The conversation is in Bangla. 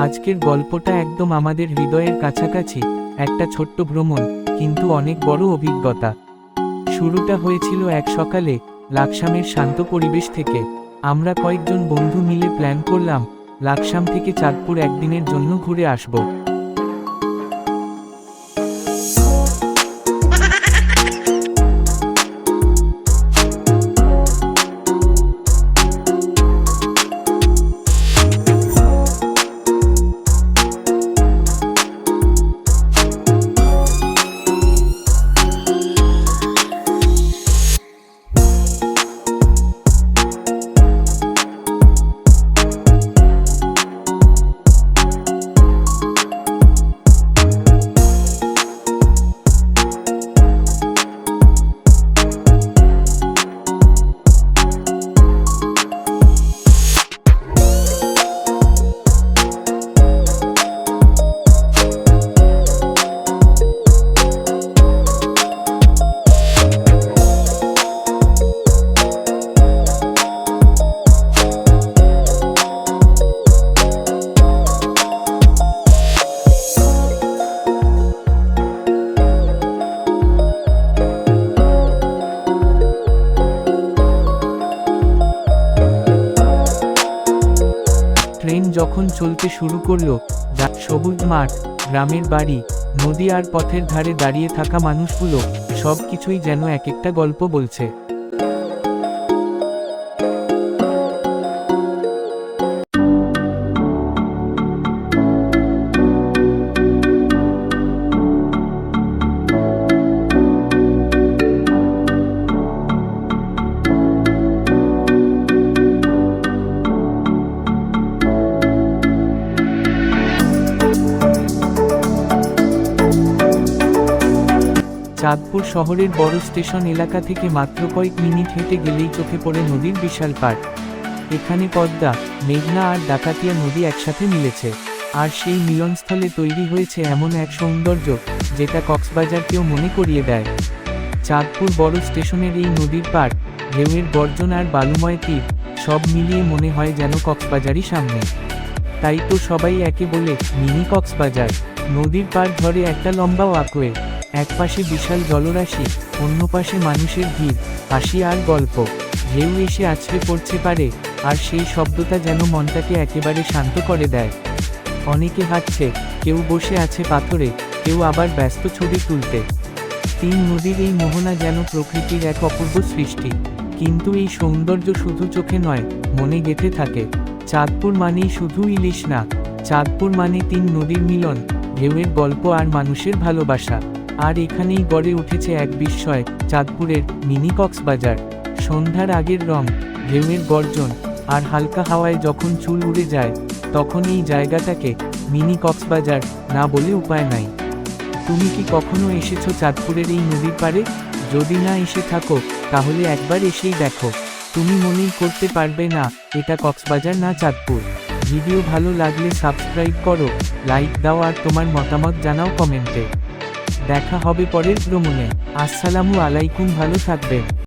আজকের গল্পটা একদম আমাদের হৃদয়ের কাছাকাছি, একটা ছোট্ট ভ্রমণ, কিন্তু অনেক বড় অভিজ্ঞতা। শুরুটা হয়েছিল এক সকালে, লাকসামের শান্ত পরিবেশ থেকে। আমরা কয়েকজন বন্ধু মিলে প্ল্যান করলাম, লাকসাম থেকে চাঁদপুর একদিনের জন্য ঘুরে আসব। ট্রেন যখন চলতে শুরু করলো, সবুজ মাঠ, গ্রামের বাড়ি, নদী আর পথের ধারে দাঁড়িয়ে থাকা মানুষগুলো, সব কিছুই যেন এক একটা গল্প বলছে। চাঁদপুর শহরের বড় স্টেশন এলাকা থেকে মাত্র কয়েক মিনিট হেঁটে গেলেই চোখে পড়ে নদীর বিশাল পাড়। এখানে পদ্মা, মেঘনা আর ডাকাতিয়া নদী একসাথে মিলেছে, আর সেই মিলনস্থলে তৈরি হয়েছে এমন এক সৌন্দর্য, যেটা কক্সবাজারকেও মনে করিয়ে দেয়। চাঁদপুর বড় স্টেশনের এই নদীর পাড়, ঢেউয়ের গর্জন আর বালুময় তীর, সব মিলিয়ে মনে হয় যেন কক্সবাজারই সামনে। তাই তো সবাই একে বলে মিনি কক্সবাজার। নদীর পাড় ধরে একটা লম্বা ওয়াকওয়ে, এক পাশে বিশাল জলরাশি, অন্য পাশে মানুষের ভিড়, হাসি আর গল্প। ঢেউ এসে আছড়ে পড়ছে পারে, আর সেই শব্দটা যেন মনটাকে একেবারে শান্ত করে দেয়। অনেকে হাঁটছে, কেউ বসে আছে পাথরে, কেউ আবার ব্যস্ত ছবি তুলতে। তিন নদীর এই মোহনা যেন প্রকৃতির এক অপূর্ব সৃষ্টি, কিন্তু এই সৌন্দর্য শুধু চোখে নয়, মনে গেঁথে থাকে। চাঁদপুর মানেই শুধু ইলিশ না, চাঁদপুর মানে তিন নদীর মিলন, ঢেউয়ের গল্প আর মানুষের ভালোবাসা। আর এখানেই গড়ে উঠেছে এক বিস্ময়, চাঁদপুরের মিনি কক্সবাজার। সন্ধ্যার আগের রং, ঢেউয়ের গর্জন, আর হালকা হাওয়ায় যখন চুল উড়ে যায়, তখন এই জায়গাটাকে মিনি কক্সবাজার না বলে উপায় নাই। তুমি কি কখনো এসেছো চাঁদপুরের এই নদীর পাড়ে? যদি না এসে থাকো, তাহলে একবার এসেই দেখো, তুমি মনেই করতে পারবে না এটা কক্সবাজার না চাঁদপুর। ভিডিও ভালো লাগলে সাবস্ক্রাইব করো, লাইক দাও আর তোমার মতামত জানাও কমেন্টে। দেখা হবে পরের ভ্রমণে। আসসালামু আলাইকুম, ভালো থাকবেন।